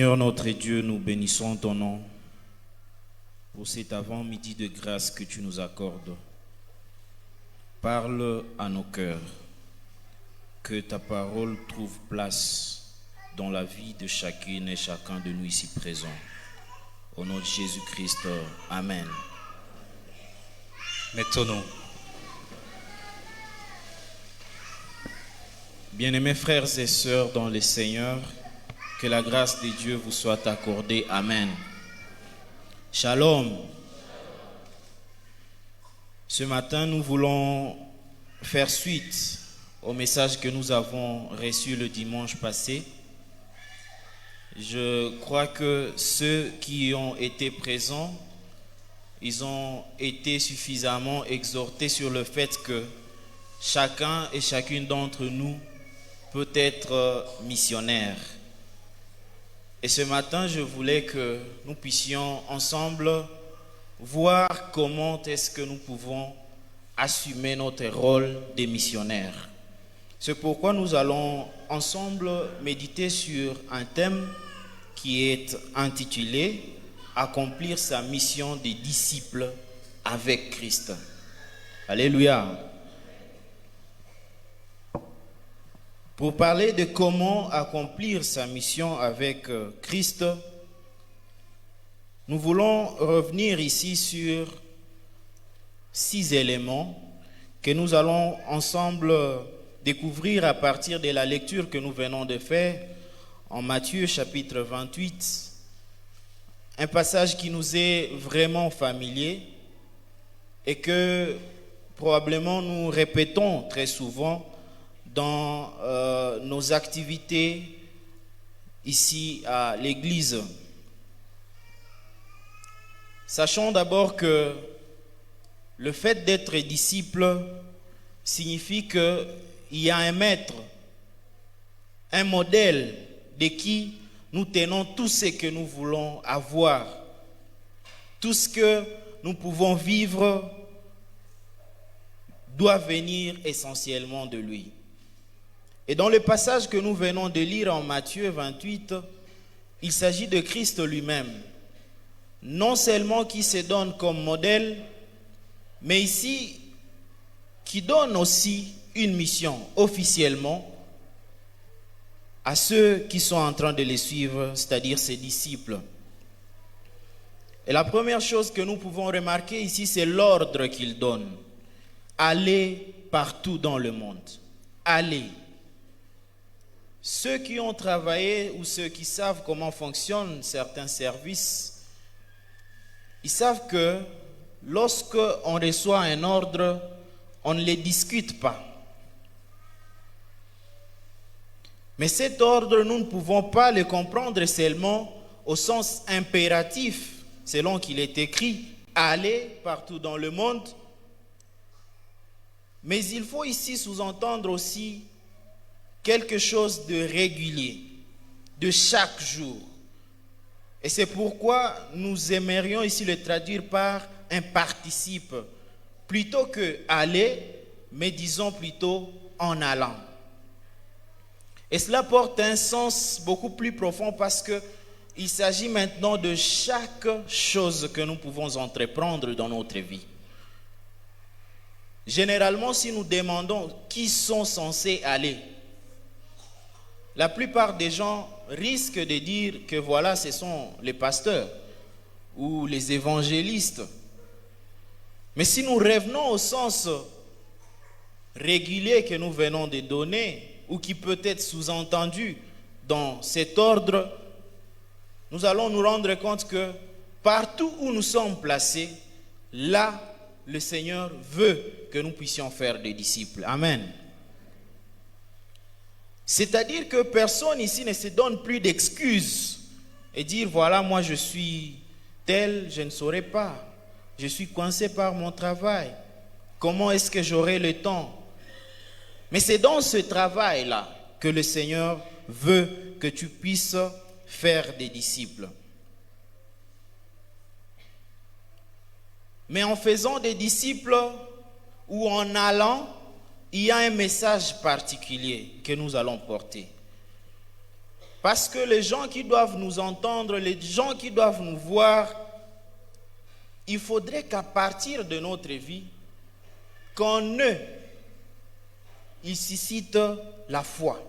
Seigneur notre Dieu, nous bénissons ton nom pour cet avant-midi de grâce que tu nous accordes. Parle à nos cœurs, que ta parole trouve place dans la vie de chacune et chacun de nous ici présents. Au nom de Jésus-Christ, Amen. Mettons-nous. Bien-aimés frères et sœurs dans le Seigneur, que la grâce de Dieu vous soit accordée. Amen. Shalom. Ce matin, nous voulons faire suite au message que nous avons reçu le dimanche passé. Je crois que ceux qui ont été présents, ils ont été suffisamment exhortés sur le fait que chacun et chacune d'entre nous peut être missionnaire. Et ce matin, je voulais que nous puissions ensemble voir comment est-ce que nous pouvons assumer notre rôle de missionnaire. C'est pourquoi nous allons ensemble méditer sur un thème qui est intitulé « Accomplir sa mission de disciple avec Christ ». Alléluia. Pour parler de comment accomplir sa mission avec Christ, nous voulons revenir ici sur 6 éléments que nous allons ensemble découvrir à partir de la lecture que nous venons de faire en Matthieu chapitre 28, un passage qui nous est vraiment familier et que probablement nous répétons très souvent dans nos activités ici à l'église. Sachons d'abord que le fait d'être disciple signifie qu'il y a un maître, un modèle de qui nous tenons tout ce que nous voulons avoir. Tout ce que nous pouvons vivre doit venir essentiellement de lui. Et dans le passage que nous venons de lire en Matthieu 28, il s'agit de Christ lui-même. Non seulement qui se donne comme modèle, mais ici, qui donne aussi une mission officiellement à ceux qui sont en train de les suivre, c'est-à-dire ses disciples. Et la première chose que nous pouvons remarquer ici, c'est l'ordre qu'il donne. Allez partout dans le monde. Allez. Ceux qui ont travaillé ou ceux qui savent comment fonctionnent certains services, ils savent que lorsqu'on reçoit un ordre, on ne les discute pas. Mais cet ordre, nous ne pouvons pas le comprendre seulement au sens impératif, selon qu'il est écrit, allez partout dans le monde. Mais il faut ici sous-entendre aussi quelque chose de régulier, de chaque jour. Et c'est pourquoi nous aimerions ici le traduire par un participe. Plutôt que aller, mais disons plutôt en allant. Et cela porte un sens beaucoup plus profond parce qu'il s'agit maintenant de chaque chose que nous pouvons entreprendre dans notre vie. Généralement, si nous demandons qui sont censés aller, la plupart des gens risquent de dire que voilà, ce sont les pasteurs ou les évangélistes. Mais si nous revenons au sens régulier que nous venons de donner, ou qui peut être sous-entendu dans cet ordre, nous allons nous rendre compte que partout où nous sommes placés, là, le Seigneur veut que nous puissions faire des disciples. Amen. C'est-à-dire que personne ici ne se donne plus d'excuses et dire voilà, moi je suis tel, je ne saurais pas. Je suis coincé par mon travail. Comment est-ce que j'aurai le temps? Mais c'est dans ce travail-là que le Seigneur veut que tu puisses faire des disciples. Mais en faisant des disciples ou en allant, il y a un message particulier que nous allons porter. Parce que les gens qui doivent nous entendre, les gens qui doivent nous voir, il faudrait qu'à partir de notre vie, qu'en eux, ils suscitent la foi.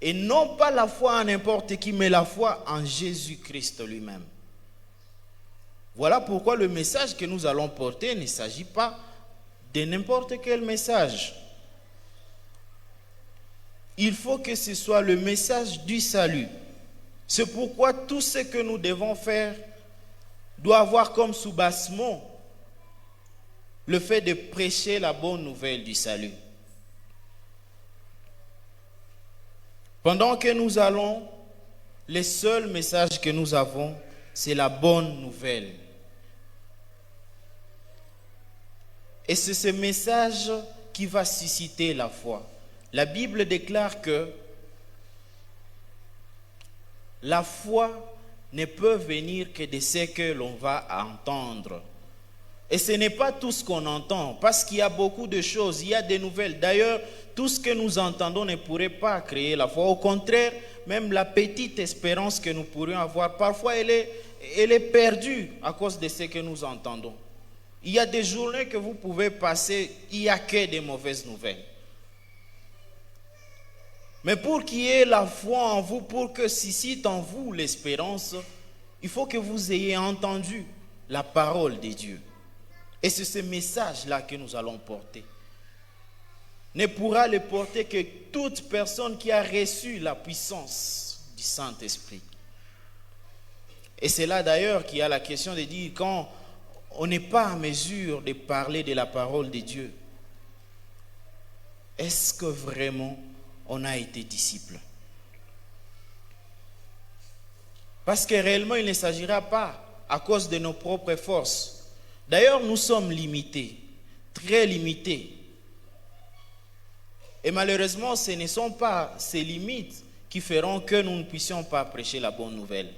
Et non pas la foi en n'importe qui, mais la foi en Jésus-Christ lui-même. Voilà pourquoi le message que nous allons porter ne s'agit pas de n'importe quel message. Il faut que ce soit le message du salut. C'est pourquoi tout ce que nous devons faire doit avoir comme soubassement le fait de prêcher la bonne nouvelle du salut. Pendant que nous allons, le seul message que nous avons, c'est la bonne nouvelle. Et c'est ce message qui va susciter la foi. La Bible déclare que la foi ne peut venir que de ce que l'on va entendre. Et ce n'est pas tout ce qu'on entend, parce qu'il y a beaucoup de choses, il y a des nouvelles. D'ailleurs, tout ce que nous entendons ne pourrait pas créer la foi. Au contraire, même la petite espérance que nous pourrions avoir, parfois elle est perdue à cause de ce que nous entendons. Il y a des journées que vous pouvez passer, il n'y a que des mauvaises nouvelles. Mais pour qu'il y ait la foi en vous, pour que suscite en vous l'espérance, il faut que vous ayez entendu la parole de Dieu. Et c'est ce message-là que nous allons porter. Ne pourra le porter que toute personne qui a reçu la puissance du Saint-Esprit. Et c'est là d'ailleurs qu'il y a la question de dire, quand on n'est pas en mesure de parler de la parole de Dieu, est-ce que vraiment on a été disciple? Parce que réellement, il ne s'agira pas à cause de nos propres forces. D'ailleurs, nous sommes limités, très limités. Et malheureusement, ce ne sont pas ces limites qui feront que nous ne puissions pas prêcher la bonne nouvelle.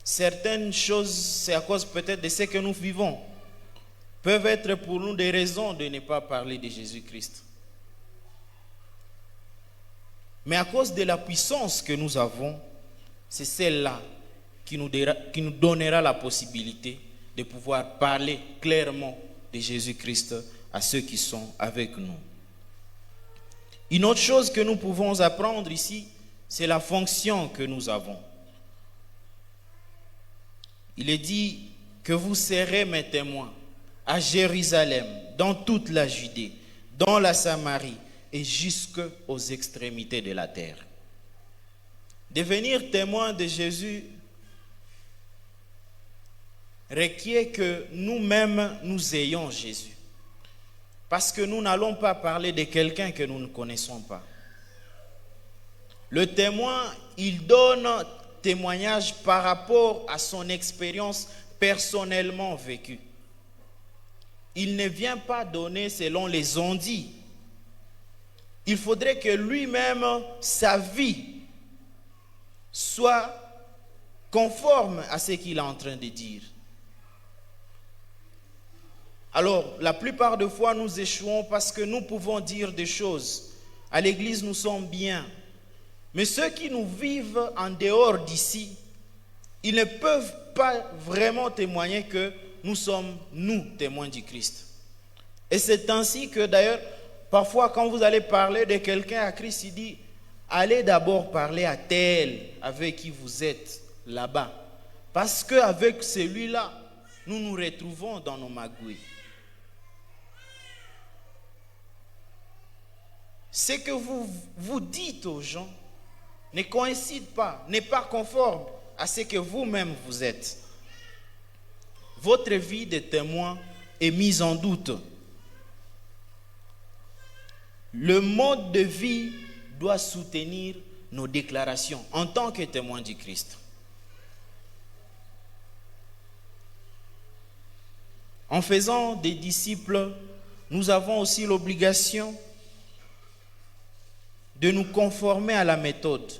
Certaines choses, c'est à cause peut-être de ce que nous vivons, peuvent être pour nous des raisons de ne pas parler de Jésus-Christ. Mais à cause de la puissance que nous avons, c'est celle-là qui nous donnera la possibilité de pouvoir parler clairement de Jésus-Christ à ceux qui sont avec nous. Une autre chose que nous pouvons apprendre ici, c'est la fonction que nous avons. Il est dit que vous serez mes témoins à Jérusalem, dans toute la Judée, dans la Samarie et jusqu'aux extrémités de la terre. Devenir témoin de Jésus requiert que nous-mêmes nous ayons Jésus. Parce que nous n'allons pas parler de quelqu'un que nous ne connaissons pas. Le témoin, il donne témoignage par rapport à son expérience personnellement vécue. Il ne vient pas donner selon les on-dit. Il faudrait que lui-même, sa vie, soit conforme à ce qu'il est en train de dire. Alors, la plupart des fois, nous échouons parce que nous pouvons dire des choses. À l'église, nous sommes bien. Mais ceux qui nous vivent en dehors d'ici, ils ne peuvent pas vraiment témoigner que nous sommes, nous, témoins du Christ. Et c'est ainsi que d'ailleurs, parfois quand vous allez parler de quelqu'un à Christ, il dit, allez d'abord parler à tel avec qui vous êtes là-bas. Parce qu'avec celui-là, nous nous retrouvons dans nos magouilles. Ce que vous dites aux gens ne coïncide pas, n'est pas conforme à ce que vous-même vous êtes. Votre vie de témoin est mise en doute. Le mode de vie doit soutenir nos déclarations en tant que témoins du Christ. En faisant des disciples, nous avons aussi l'obligation de nous conformer à la méthode.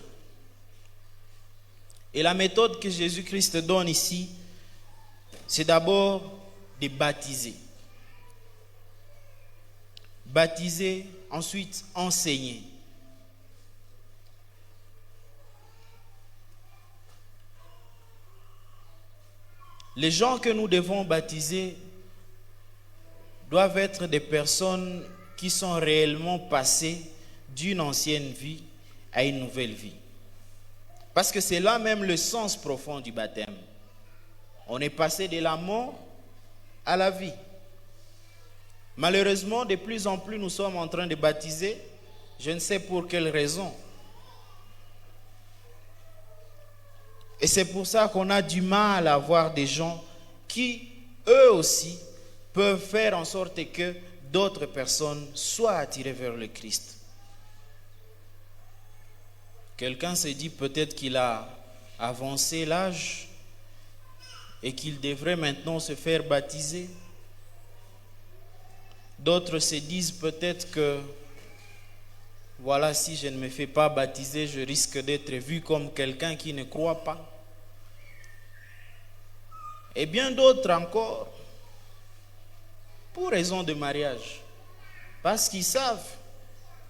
Et la méthode que Jésus-Christ donne ici, c'est d'abord de baptiser. Baptiser ensuite enseigner. Les gens que nous devons baptiser doivent être des personnes qui sont réellement passées d'une ancienne vie à une nouvelle vie. Parce que c'est là même le sens profond du baptême. On est passé de la mort à la vie. Malheureusement, de plus en plus, nous sommes en train de baptiser, je ne sais pour quelle raison. Et c'est pour ça qu'on a du mal à voir des gens qui, eux aussi, peuvent faire en sorte que d'autres personnes soient attirées vers le Christ. Quelqu'un se dit peut-être qu'il a avancé l'âge et qu'il devrait maintenant se faire baptiser. D'autres se disent peut-être que, voilà, si je ne me fais pas baptiser, je risque d'être vu comme quelqu'un qui ne croit pas. Et bien d'autres encore, pour raison de mariage, parce qu'ils savent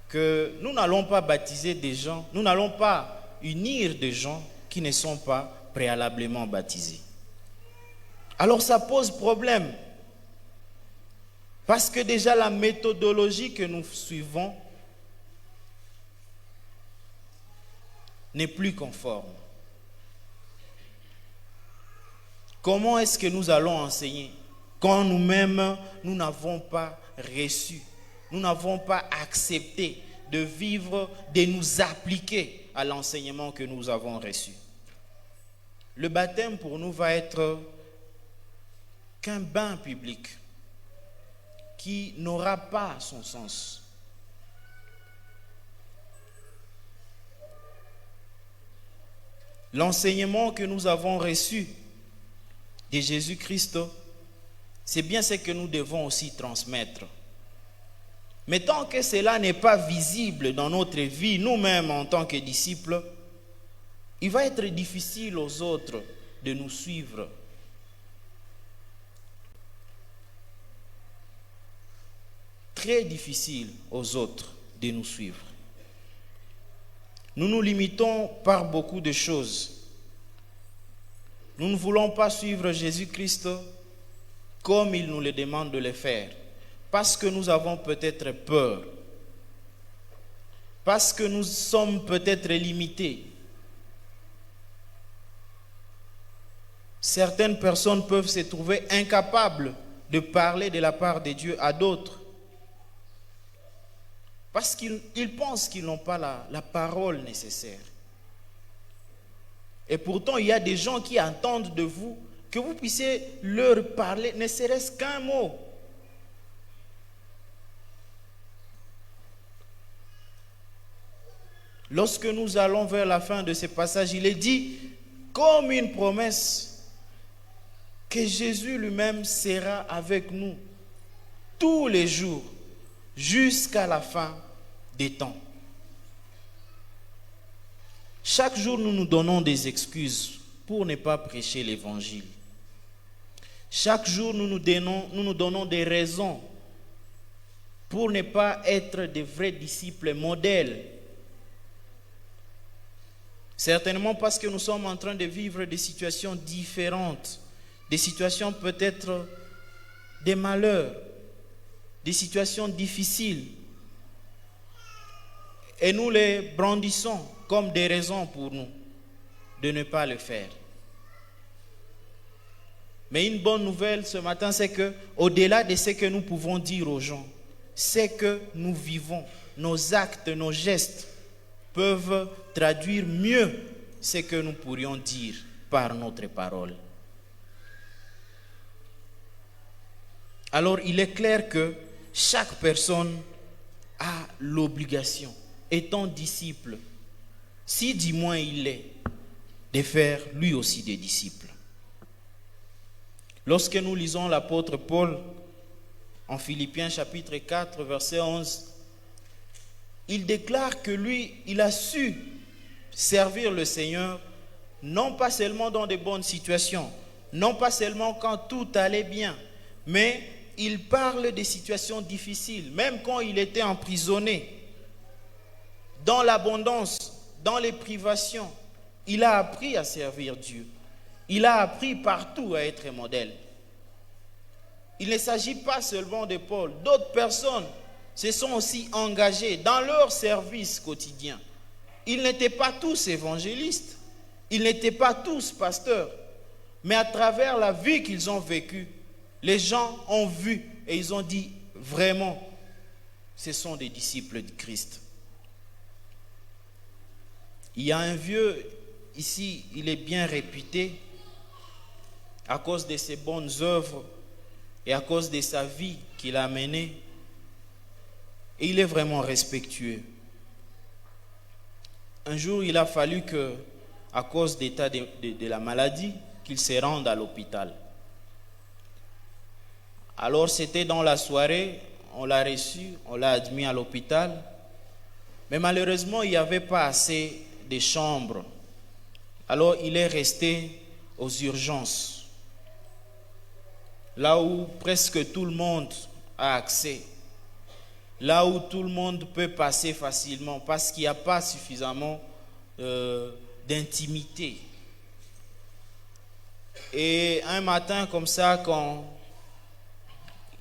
que nous n'allons pas baptiser des gens, nous n'allons pas unir des gens qui ne sont pas préalablement baptisés. Alors ça pose problème, parce que déjà la méthodologie que nous suivons n'est plus conforme. Comment est-ce que nous allons enseigner quand nous-mêmes, nous n'avons pas reçu, nous n'avons pas accepté de vivre, de nous appliquer à l'enseignement que nous avons reçu? Le baptême pour nous va être qu'un bain public qui n'aura pas son sens. L'enseignement que nous avons reçu de Jésus-Christ, c'est bien ce que nous devons aussi transmettre. Mais tant que cela n'est pas visible dans notre vie, nous-mêmes en tant que disciples, il va être difficile aux autres de nous suivre. Très difficile aux autres de nous suivre. Nous nous limitons par beaucoup de choses. Nous ne voulons pas suivre Jésus-Christ comme il nous le demande de le faire, parce que nous avons peut-être peur, parce que nous sommes peut-être limités. Certaines personnes peuvent se trouver incapables de parler de la part de Dieu à d'autres, parce qu'ils pensent qu'ils n'ont pas la parole nécessaire. Et pourtant, il y a des gens qui attendent de vous que vous puissiez leur parler, ne serait-ce qu'un mot. Lorsque nous allons vers la fin de ce passage, il est dit, comme une promesse, que Jésus lui-même sera avec nous tous les jours, jusqu'à la fin des temps. Chaque jour, nous nous donnons des excuses pour ne pas prêcher l'évangile. Chaque jour, nous nous donnons des raisons pour ne pas être de vrais disciples modèles. Certainement parce que nous sommes en train de vivre des situations différentes, des situations peut-être de malheur, des situations difficiles. Et nous les brandissons comme des raisons pour nous de ne pas le faire. Mais une bonne nouvelle ce matin, c'est que au-delà de ce que nous pouvons dire aux gens, c'est que nous vivons, nos actes, nos gestes peuvent traduire mieux ce que nous pourrions dire par notre parole. Alors il est clair que chaque personne a l'obligation, étant disciple, si du moins il l'est, de faire lui aussi des disciples. Lorsque nous lisons l'apôtre Paul en Philippiens chapitre 4 verset 11, il déclare que lui, il a su servir le Seigneur, non pas seulement dans de bonnes situations, non pas seulement quand tout allait bien, mais il parle des situations difficiles, même quand il était emprisonné, dans l'abondance, dans les privations. Il a appris à servir Dieu. Il a appris partout à être modèle. Il ne s'agit pas seulement de Paul. D'autres personnes se sont aussi engagées dans leur service quotidien. Ils n'étaient pas tous évangélistes. Ils n'étaient pas tous pasteurs. Mais à travers la vie qu'ils ont vécue, les gens ont vu et ils ont dit vraiment, ce sont des disciples de Christ. Il y a un vieux ici, il est bien réputé à cause de ses bonnes œuvres et à cause de sa vie qu'il a menée. Et il est vraiment respectueux. Un jour, il a fallu que, à cause d'état de la maladie, qu'il se rende à l'hôpital. Alors, c'était dans la soirée, on l'a reçu, on l'a admis à l'hôpital. Mais malheureusement, il n'y avait pas assez de chambres. Alors, il est resté aux urgences, là où presque tout le monde a accès, là où tout le monde peut passer facilement, parce qu'il n'y a pas suffisamment d'intimité. Et un matin comme ça, quand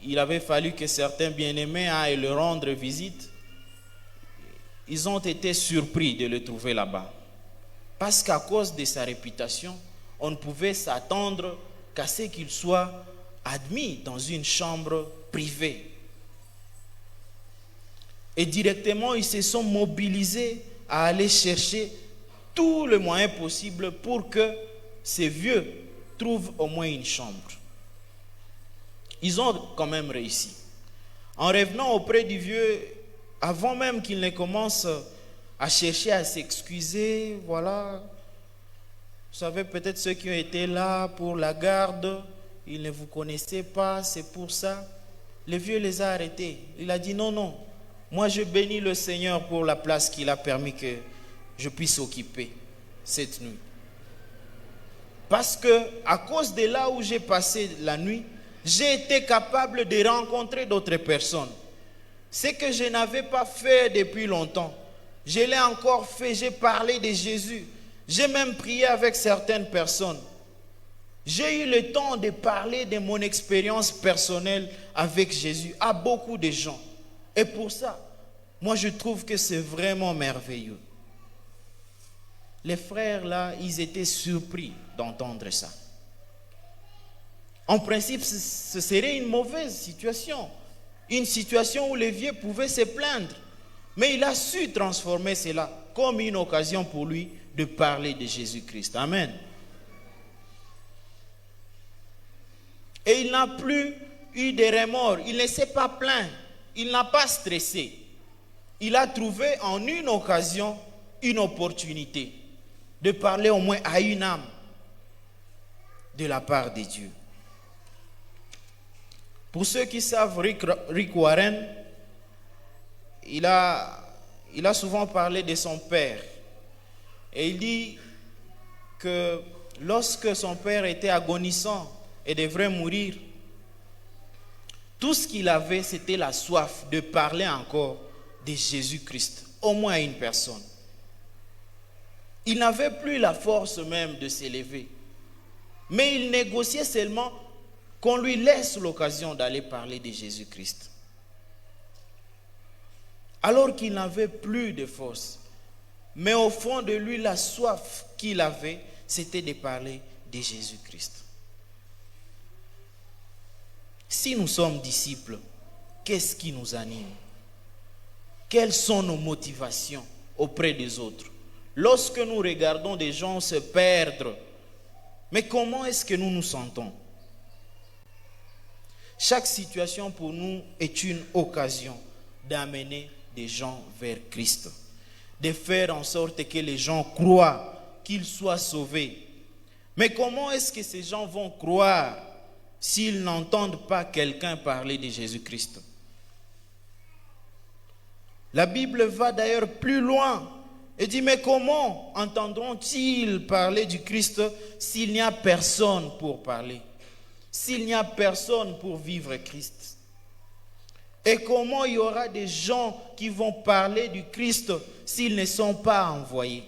il avait fallu que certains bien-aimés aillent le rendre visite, ils ont été surpris de le trouver là-bas. Parce qu'à cause de sa réputation, on ne pouvait s'attendre qu'à ce qu'il soit admis dans une chambre privée. Et directement, ils se sont mobilisés à aller chercher tous les moyens possibles pour que ces vieux trouvent au moins une chambre. Ils ont quand même réussi. En revenant auprès du vieux, avant même qu'il ne commence à chercher à s'excuser, voilà. Vous savez, peut-être ceux qui ont été là pour la garde, ils ne vous connaissaient pas, c'est pour ça. Le vieux les a arrêtés. Il a dit non, non, moi je bénis le Seigneur pour la place qu'il a permis que je puisse occuper cette nuit. Parce que à cause de là où j'ai passé la nuit, j'ai été capable de rencontrer d'autres personnes. Ce que je n'avais pas fait depuis longtemps, je l'ai encore fait. J'ai parlé de Jésus. J'ai même prié avec certaines personnes. J'ai eu le temps de parler de mon expérience personnelle avec Jésus à beaucoup de gens. Et pour ça, moi je trouve que c'est vraiment merveilleux. Les frères là, ils étaient surpris d'entendre ça. En principe, ce serait une mauvaise situation. Une situation où les vieux pouvaient se plaindre. Mais il a su transformer cela comme une occasion pour lui de parler de Jésus-Christ. Amen. Et il n'a plus eu de remords. Il ne s'est pas plaint. Il n'a pas stressé. Il a trouvé en une occasion une opportunité de parler au moins à une âme de la part de Dieu. Pour ceux qui savent Rick Warren, il a souvent parlé de son père. Et il dit que lorsque son père était agonissant et devrait mourir, tout ce qu'il avait, c'était la soif de parler encore de Jésus-Christ, au moins à une personne. Il n'avait plus la force même de s'élever. Mais il négociait seulement qu'on lui laisse l'occasion d'aller parler de Jésus-Christ. Alors qu'il n'avait plus de force. Mais au fond de lui, la soif qu'il avait, c'était de parler de Jésus-Christ. Si nous sommes disciples, qu'est-ce qui nous anime? Quelles sont nos motivations auprès des autres? Lorsque nous regardons des gens se perdre, mais comment est-ce que nous nous sentons? Chaque situation pour nous est une occasion d'amener des gens vers Christ, de faire en sorte que les gens croient qu'ils soient sauvés. Mais comment est-ce que ces gens vont croire s'ils n'entendent pas quelqu'un parler de Jésus-Christ? La Bible va d'ailleurs plus loin et dit, mais comment entendront-ils parler du Christ s'il n'y a personne pour parler? s'il n'y a personne pour vivre Christ? Et comment il y aura des gens qui vont parler du Christ s'ils ne sont pas envoyés?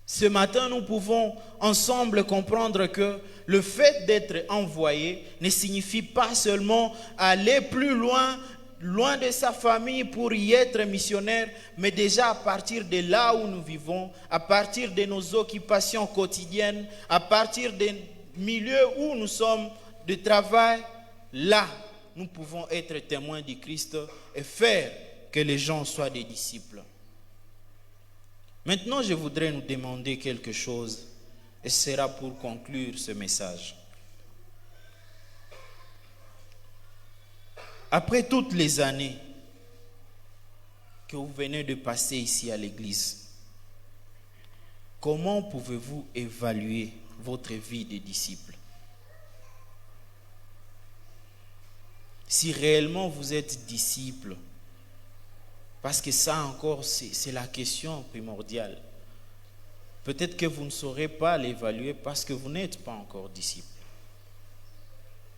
Ce matin, nous pouvons ensemble comprendre que le fait d'être envoyé ne signifie pas seulement aller plus loin, loin de sa famille pour y être missionnaire, mais déjà à partir de là où nous vivons, à partir de nos occupations quotidiennes, à partir des milieux où nous sommes de travail, là, nous pouvons être témoins du Christ et faire que les gens soient des disciples. Maintenant, je voudrais nous demander quelque chose, et ce sera pour conclure ce message. Après toutes les années que vous venez de passer ici à l'église, comment pouvez-vous évaluer votre vie de disciple? Si réellement vous êtes disciple, parce que ça encore, c'est la question primordiale. Peut-être que vous ne saurez pas l'évaluer parce que vous n'êtes pas encore disciple.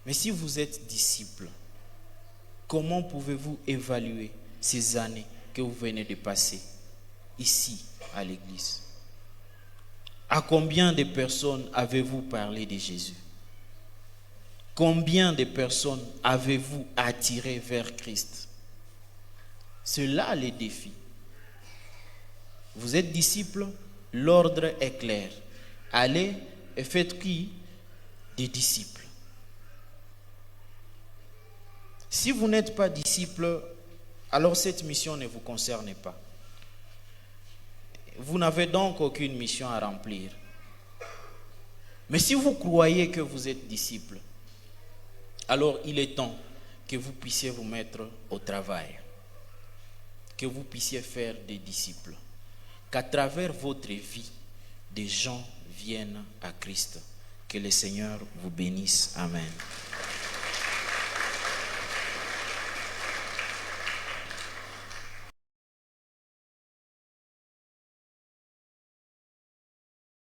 Mais si vous êtes disciple, comment pouvez-vous évaluer ces années que vous venez de passer ici à l'église? À combien de personnes avez-vous parlé de Jésus? Combien de personnes avez-vous attiré vers Christ? C'est là le défi. Vous êtes disciple, l'ordre est clair. Allez et faites qui? Des disciples. Si vous n'êtes pas disciple, alors cette mission ne vous concerne pas. Vous n'avez donc aucune mission à remplir. Mais si vous croyez que vous êtes disciple, alors il est temps que vous puissiez vous mettre au travail, que vous puissiez faire des disciples, qu'à travers votre vie, des gens viennent à Christ. Que le Seigneur vous bénisse. Amen.